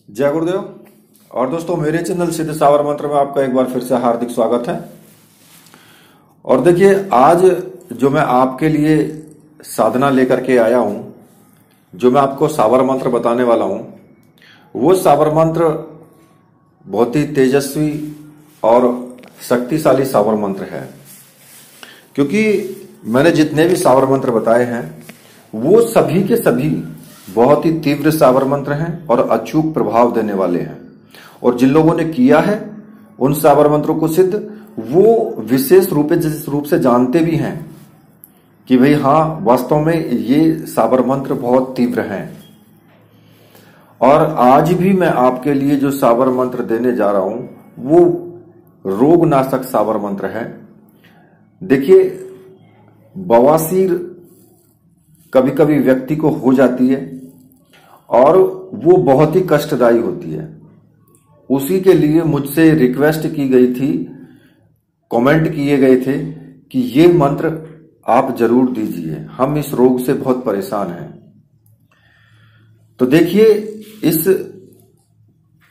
जय गुरुदेव। और दोस्तों, मेरे चैनल सिद्ध सावर मंत्र में आपका एक बार फिर से हार्दिक स्वागत है। और देखिए, आज जो मैं आपके लिए साधना लेकर के आया हूं, जो मैं आपको सावर मंत्र बताने वाला हूं, वो सावर मंत्र बहुत ही तेजस्वी और शक्तिशाली सावर मंत्र है। क्योंकि मैंने जितने भी सावर मंत्र बताए हैं वो सभी के सभी बहुत ही तीव्र सावर मंत्र हैं और अचूक प्रभाव देने वाले हैं। और जिन लोगों ने किया है उन सावर मंत्रों को सिद्ध, वो विशेष रूप से जानते भी हैं कि भाई हाँ, वास्तव में ये सावर मंत्र बहुत तीव्र हैं। और आज भी मैं आपके लिए जो सावर मंत्र देने जा रहा हूं वो रोगनाशक सावर मंत्र है। देखिए, बवासीर कभी कभी व्यक्ति को हो जाती है और वो बहुत ही कष्टदायी होती है। उसी के लिए मुझसे रिक्वेस्ट की गई थी, कमेंट किए गए थे कि ये मंत्र आप जरूर दीजिए, हम इस रोग से बहुत परेशान हैं। तो देखिए, इस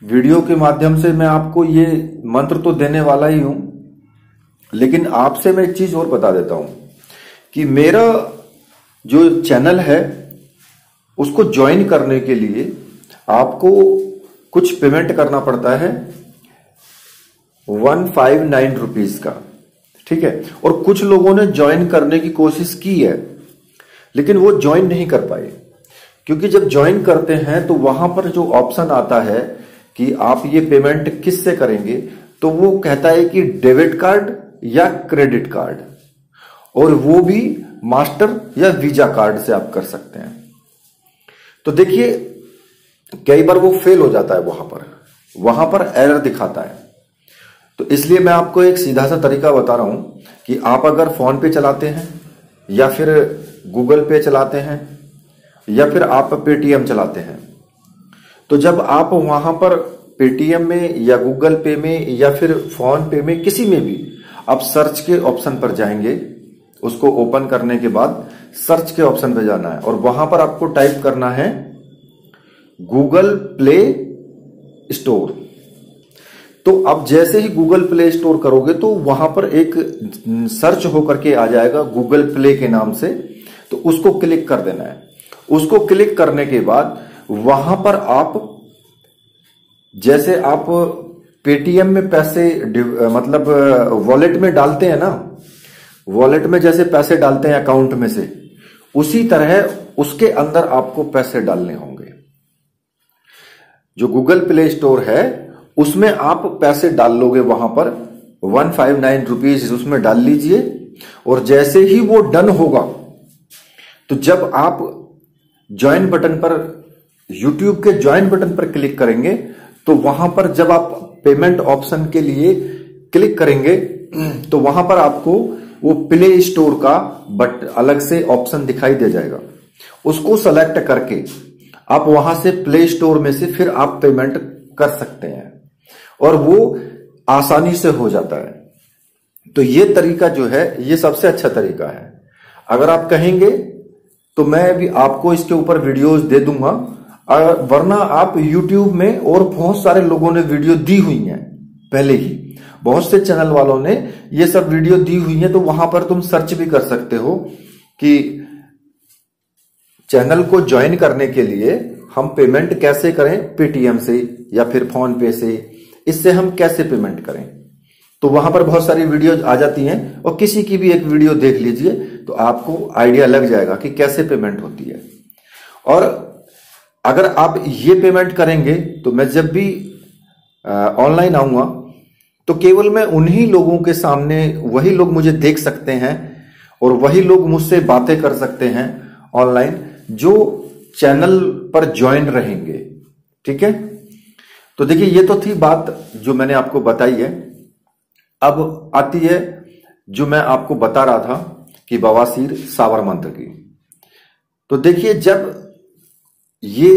वीडियो के माध्यम से मैं आपको ये मंत्र तो देने वाला ही हूं, लेकिन आपसे मैं एक चीज और बता देता हूं कि मेरा जो चैनल है उसको ज्वाइन करने के लिए आपको कुछ पेमेंट करना पड़ता है 159 रुपीज का, ठीक है। और कुछ लोगों ने ज्वाइन करने की कोशिश की है लेकिन वो ज्वाइन नहीं कर पाए, क्योंकि जब ज्वाइन करते हैं तो वहां पर जो ऑप्शन आता है कि आप ये पेमेंट किससे करेंगे, तो वो कहता है कि डेबिट कार्ड या क्रेडिट कार्ड, और वो भी मास्टर या वीजा कार्ड से आप कर सकते हैं। तो देखिए, कई बार वो फेल हो जाता है, वहां पर एरर दिखाता है। तो इसलिए मैं आपको एक सीधा सा तरीका बता रहा हूं कि आप अगर फोन पे चलाते हैं या फिर गूगल पे चलाते हैं या फिर आप पेटीएम चलाते हैं, तो जब आप वहां पर पेटीएम में या गूगल पे में या फिर फोन पे में किसी में भी आप सर्च के ऑप्शन पर जाएंगे, उसको ओपन करने के बाद सर्च के ऑप्शन पे जाना है और वहां पर आपको टाइप करना है गूगल प्ले स्टोर। तो अब जैसे ही गूगल प्ले स्टोर करोगे तो वहां पर एक सर्च होकर के आ जाएगा गूगल प्ले के नाम से, तो उसको क्लिक कर देना है। उसको क्लिक करने के बाद वहां पर आप, जैसे आप पेटीएम में पैसे मतलब वॉलेट में डालते हैं ना, वॉलेट में जैसे पैसे डालते हैं अकाउंट में से, उसी तरह उसके अंदर आपको पैसे डालने होंगे। जो गूगल प्ले स्टोर है उसमें आप पैसे डाल लोगे, वहां पर 159 रुपीज उसमें डाल लीजिए। और जैसे ही वो डन होगा तो जब आप ज्वाइन बटन पर, यूट्यूब के ज्वाइन बटन पर क्लिक करेंगे तो वहां पर जब आप पेमेंट ऑप्शन के लिए क्लिक करेंगे तो वहां पर आपको वो प्ले स्टोर का अलग से ऑप्शन दिखाई दे जाएगा। उसको सेलेक्ट करके आप वहां से प्ले स्टोर में से फिर आप पेमेंट कर सकते हैं और वो आसानी से हो जाता है। तो ये तरीका जो है ये सबसे अच्छा तरीका है। अगर आप कहेंगे तो मैं भी आपको इसके ऊपर वीडियोस दे दूंगा, वरना आप YouTube में, और बहुत सारे लोगों ने वीडियो दी हुई है पहले ही, बहुत से चैनल वालों ने ये सब वीडियो दी हुई है, तो वहां पर तुम सर्च भी कर सकते हो कि चैनल को ज्वाइन करने के लिए हम पेमेंट कैसे करें, पेटीएम से या फिर फोन पे से, इससे हम कैसे पेमेंट करें। तो वहां पर बहुत सारी वीडियो आ जाती हैं और किसी की भी एक वीडियो देख लीजिए तो आपको आइडिया लग जाएगा कि कैसे पेमेंट होती है। और अगर आप ये पेमेंट करेंगे तो मैं जब भी ऑनलाइन आऊंगा तो केवल मैं उन्हीं लोगों के सामने, वही लोग मुझे देख सकते हैं और वही लोग मुझसे बातें कर सकते हैं ऑनलाइन जो चैनल पर ज्वाइन रहेंगे, ठीक है। तो देखिए, ये तो थी बात जो मैंने आपको बताई है। अब आती है जो मैं आपको बता रहा था कि बवासीर सावर मंत्र की। तो देखिए, जब ये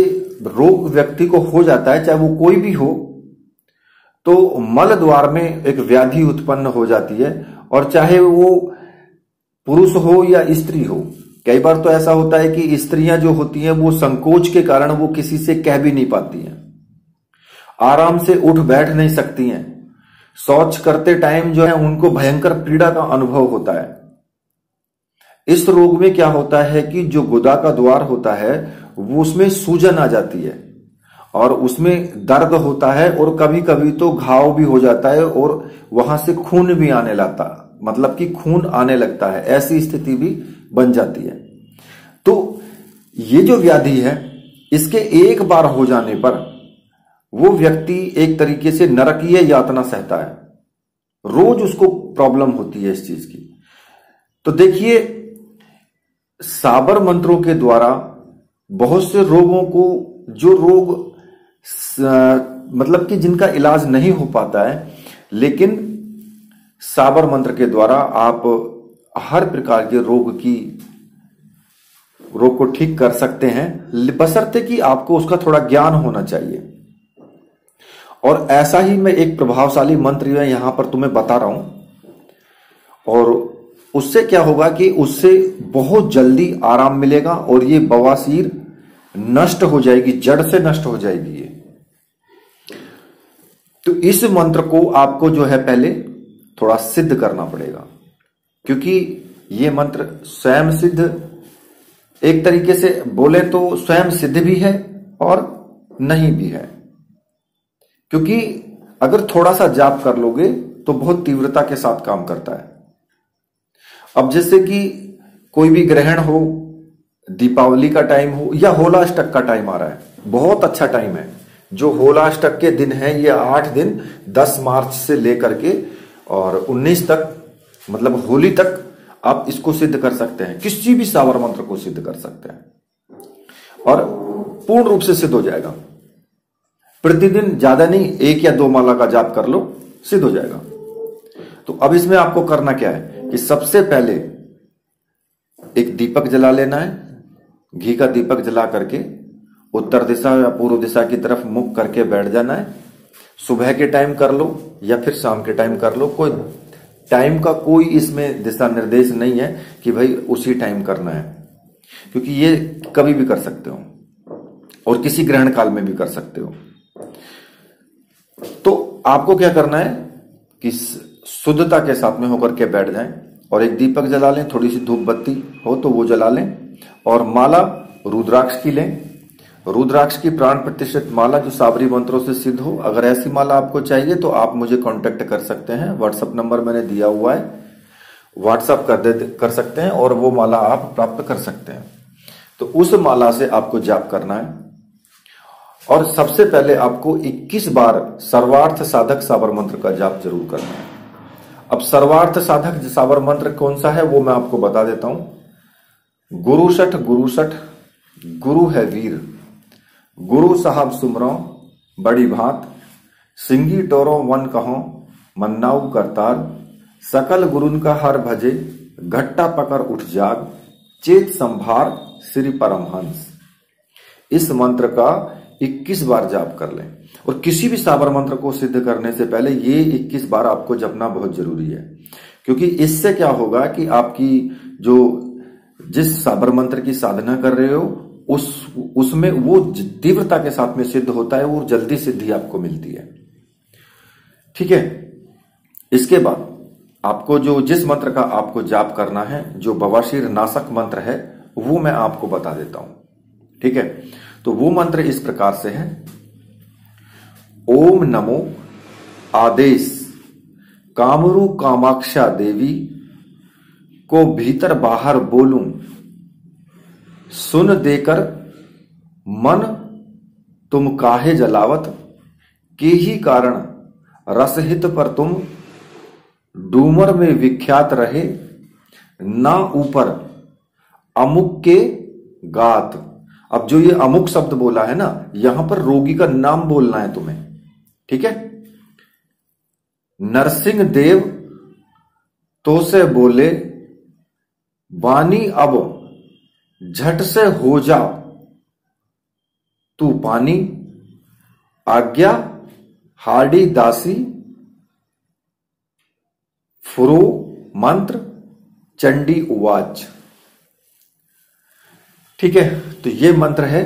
रोग व्यक्ति को हो जाता है, चाहे वो कोई भी हो, तो मल द्वार में एक व्याधि उत्पन्न हो जाती है, और चाहे वो पुरुष हो या स्त्री हो। कई बार तो ऐसा होता है कि स्त्रियां जो होती हैं वो संकोच के कारण वो किसी से कह भी नहीं पाती हैं, आराम से उठ बैठ नहीं सकती हैं। शौच करते टाइम जो है उनको भयंकर पीड़ा का अनुभव होता है। इस रोग में क्या होता है कि जो गुदा का द्वार होता है वो उसमें सूजन आ जाती है और उसमें दर्द होता है और कभी कभी तो घाव भी हो जाता है और वहां से खून भी आने लगता, मतलब कि खून आने लगता है, ऐसी स्थिति भी बन जाती है। तो ये जो व्याधि है इसके एक बार हो जाने पर वो व्यक्ति एक तरीके से नरकीय यातना सहता है, रोज उसको प्रॉब्लम होती है इस चीज की। तो देखिए, साबर मंत्रों के द्वारा बहुत से रोगों को, जो रोग मतलब कि जिनका इलाज नहीं हो पाता है, लेकिन साबर मंत्र के द्वारा आप हर प्रकार के रोग को ठीक कर सकते हैं, बशर्ते कि आपको उसका थोड़ा ज्ञान होना चाहिए। और ऐसा ही मैं एक प्रभावशाली मंत्र यहां पर तुम्हें बता रहा हूं, और उससे क्या होगा कि उससे बहुत जल्दी आराम मिलेगा और ये बवासीर नष्ट हो जाएगी, जड़ से नष्ट हो जाएगी ये। तो इस मंत्र को आपको जो है पहले थोड़ा सिद्ध करना पड़ेगा, क्योंकि ये मंत्र स्वयं सिद्ध, एक तरीके से बोले तो स्वयं सिद्ध भी है और नहीं भी है। क्योंकि अगर थोड़ा सा जाप कर लोगे तो बहुत तीव्रता के साथ काम करता है। अब जैसे कि कोई भी ग्रहण हो, दीपावली का टाइम हो या होलाअष्टक का टाइम आ रहा है, बहुत अच्छा टाइम है। जो होलाअष्टक के दिन है ये 8 दिन 10 मार्च से लेकर के और 19 तक, मतलब होली तक आप इसको सिद्ध कर सकते हैं, किसी भी सावर मंत्र को सिद्ध कर सकते हैं और पूर्ण रूप से सिद्ध हो जाएगा। प्रतिदिन ज्यादा नहीं, 1 या 2 माला का जाप कर लो, सिद्ध हो जाएगा। तो अब इसमें आपको करना क्या है कि सबसे पहले एक दीपक जला लेना है, घी का दीपक जला करके उत्तर दिशा या पूर्व दिशा की तरफ मुख करके बैठ जाना है। सुबह के टाइम कर लो या फिर शाम के टाइम कर लो, कोई टाइम का कोई इसमें दिशा निर्देश नहीं है कि भाई उसी टाइम करना है, क्योंकि ये कभी भी कर सकते हो और किसी ग्रहण काल में भी कर सकते हो। तो आपको क्या करना है कि शुद्धता के साथ में होकर के बैठ जाएं और एक दीपक जला लें, थोड़ी सी धूप बत्ती हो तो वो जला लें और माला रुद्राक्ष की लें। रुद्राक्ष की प्राण प्रतिष्ठित माला जो साबरी मंत्रों से सिद्ध हो। अगर ऐसी माला आपको चाहिए तो आप मुझे कांटेक्ट कर सकते हैं, व्हाट्सएप नंबर मैंने दिया हुआ है, व्हाट्सएप कर सकते हैं और वो माला आप प्राप्त कर सकते हैं। तो उस माला से आपको जाप करना है और सबसे पहले आपको 21 बार सर्वार्थ साधक साबर मंत्र का जाप जरूर करना है। अब सर्वार्थ साधक साबर मंत्र कौन सा है वो मैं आपको बता देता हूं। गुरुसठ गुरुसठ गुरु है वीर, गुरु साहब सुमरो बड़ी भात, सिंगी टोरो वन कहो मन्नाऊ करतार, सकल गुरुन का हर भजे घट्टा पकड़ उठ जाग, चेत संभार श्री परमहंस। इस मंत्र का 21 बार जाप कर लें और किसी भी साबर मंत्र को सिद्ध करने से पहले ये 21 बार आपको जपना बहुत जरूरी है, क्योंकि इससे क्या होगा कि आपकी जो जिस साबर मंत्र की साधना कर रहे हो उसमें वो तीव्रता के साथ में सिद्ध होता है और जल्दी सिद्धि आपको मिलती है। ठीक है, इसके बाद आपको जो जिस मंत्र का आपको जाप करना है, जो बवासीर नाशक मंत्र है, वो मैं आपको बता देता हूं। ठीक है, तो वो मंत्र इस प्रकार से है। ओम नमो आदेश कामरू कामाक्षा देवी को भीतर बाहर बोलूं, सुन देकर मन तुम काहे जलावत, के ही कारण रसहित पर तुम डूमर में विख्यात रहे, ना ऊपर अमुक के गात। अब जो ये अमुक शब्द बोला है ना, यहां पर रोगी का नाम बोलना है तुम्हें। ठीक है, नरसिंह देव तो से बोले वानी अब झट से हो जा तू पानी, आज्ञा हार्डी दासी फुरो मंत्र चंडी उवाच। ठीक है, तो ये मंत्र है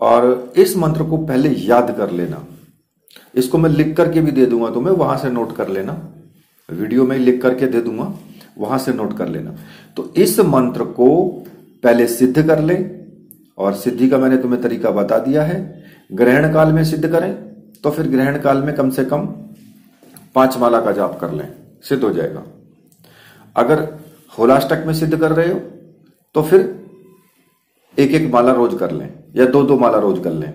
और इस मंत्र को पहले याद कर लेना। इसको मैं लिख करके भी दे दूंगा तुम्हें, वहां से नोट कर लेना। वीडियो में लिख करके दे दूंगा, वहां से नोट कर लेना। तो इस मंत्र को पहले सिद्ध कर ले, और सिद्धि का मैंने तुम्हें तरीका बता दिया है। ग्रहण काल में सिद्ध करें तो फिर ग्रहण काल में कम से कम 5 माला का जाप कर लें, सिद्ध हो जाएगा। अगर होलाष्टक में सिद्ध कर रहे हो तो फिर 1-1 माला रोज कर लें, या 2-2 माला रोज कर लें,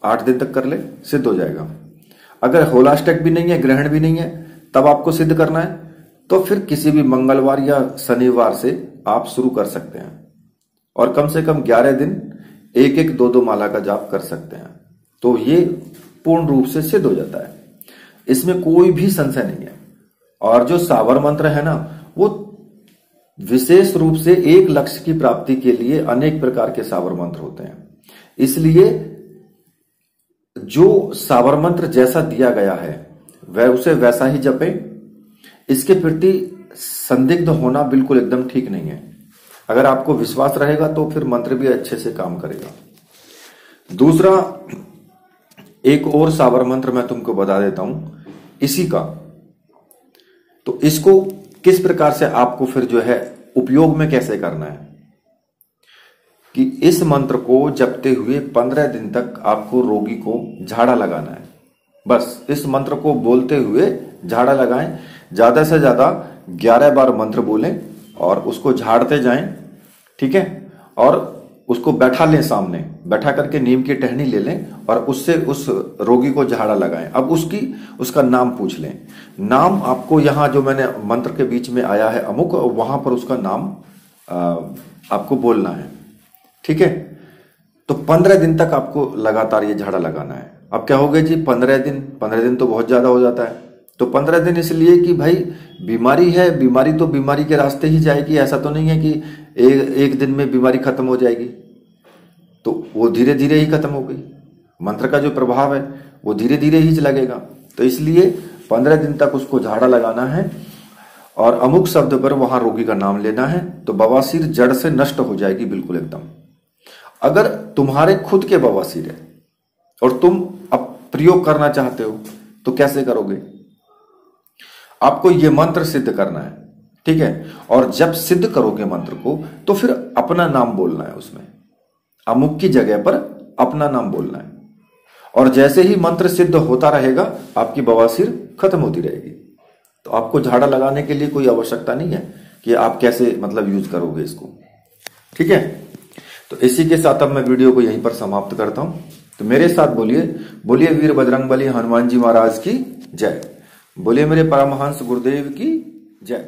8 दिन तक कर ले, सिद्ध हो जाएगा। अगर होलाष्टक भी नहीं है, ग्रहण भी नहीं है, तब आपको सिद्ध करना है, तो फिर किसी भी मंगलवार या शनिवार से आप शुरू कर सकते हैं, और कम से कम 11 दिन 1-1, 2-2 माला का जाप कर सकते हैं। तो ये पूर्ण रूप से सिद्ध हो जाता है, इसमें कोई भी संशय नहीं है। और जो सावर मंत्र है ना, वो विशेष रूप से एक लक्ष्य की प्राप्ति के लिए अनेक प्रकार के सावर मंत्र होते हैं। इसलिए जो सावर मंत्र जैसा दिया गया है वह उसे वैसा ही जपे। इसके प्रति संदिग्ध होना बिल्कुल एकदम ठीक नहीं है। अगर आपको विश्वास रहेगा तो फिर मंत्र भी अच्छे से काम करेगा। दूसरा, एक और सावर मंत्र मैं तुमको बता देता हूं इसी का। तो इसको किस प्रकार से आपको फिर जो है उपयोग में कैसे करना है, कि इस मंत्र को जपते हुए 15 दिन तक आपको रोगी को झाड़ा लगाना है। बस इस मंत्र को बोलते हुए झाड़ा लगाएं, ज्यादा से ज्यादा 11 बार मंत्र बोलें और उसको झाड़ते जाएं, ठीक है। और उसको बैठा लें, सामने बैठा करके नीम की टहनी ले लें और उससे उस रोगी को झाड़ा लगाएं। अब उसका नाम पूछ लें। नाम आपको यहां जो मैंने मंत्र के बीच में आया है अमुक, वहां पर उसका नाम आपको बोलना है, ठीक है। तो 15 दिन तक आपको लगातार ये झाड़ा लगाना है। अब क्या हो गया जी, 15 दिन तो बहुत ज्यादा हो जाता है। तो 15 दिन इसलिए कि भाई बीमारी है, बीमारी तो बीमारी के रास्ते ही जाएगी। ऐसा तो नहीं है कि एक दिन में बीमारी खत्म हो जाएगी, तो वो धीरे धीरे ही खत्म हो गई। मंत्र का जो प्रभाव है वो धीरे धीरे ही लगेगा। तो इसलिए 15 दिन तक उसको झाड़ा लगाना है और अमुक शब्द पर वहां रोगी का नाम लेना है, तो बवासीर जड़ से नष्ट हो जाएगी बिल्कुल एकदम। अगर तुम्हारे खुद के बवासीर है और तुम अब प्रयोग करना चाहते हो तो कैसे करोगे? आपको यह मंत्र सिद्ध करना है, ठीक है। और जब सिद्ध करोगे मंत्र को तो फिर अपना नाम बोलना है, उसमें अमुक की जगह पर अपना नाम बोलना है। और जैसे ही मंत्र सिद्ध होता रहेगा आपकी बवासीर खत्म होती रहेगी। तो आपको झाड़ा लगाने के लिए कोई आवश्यकता नहीं है कि आप कैसे मतलब यूज करोगे इसको, ठीक है। तो इसी के साथ अब मैं वीडियो को यहीं पर समाप्त करता हूं। तो मेरे साथ बोलिए वीर बजरंगबली हनुमान जी महाराज की जय। बोलिए मेरे परमहंस गुरुदेव की जय।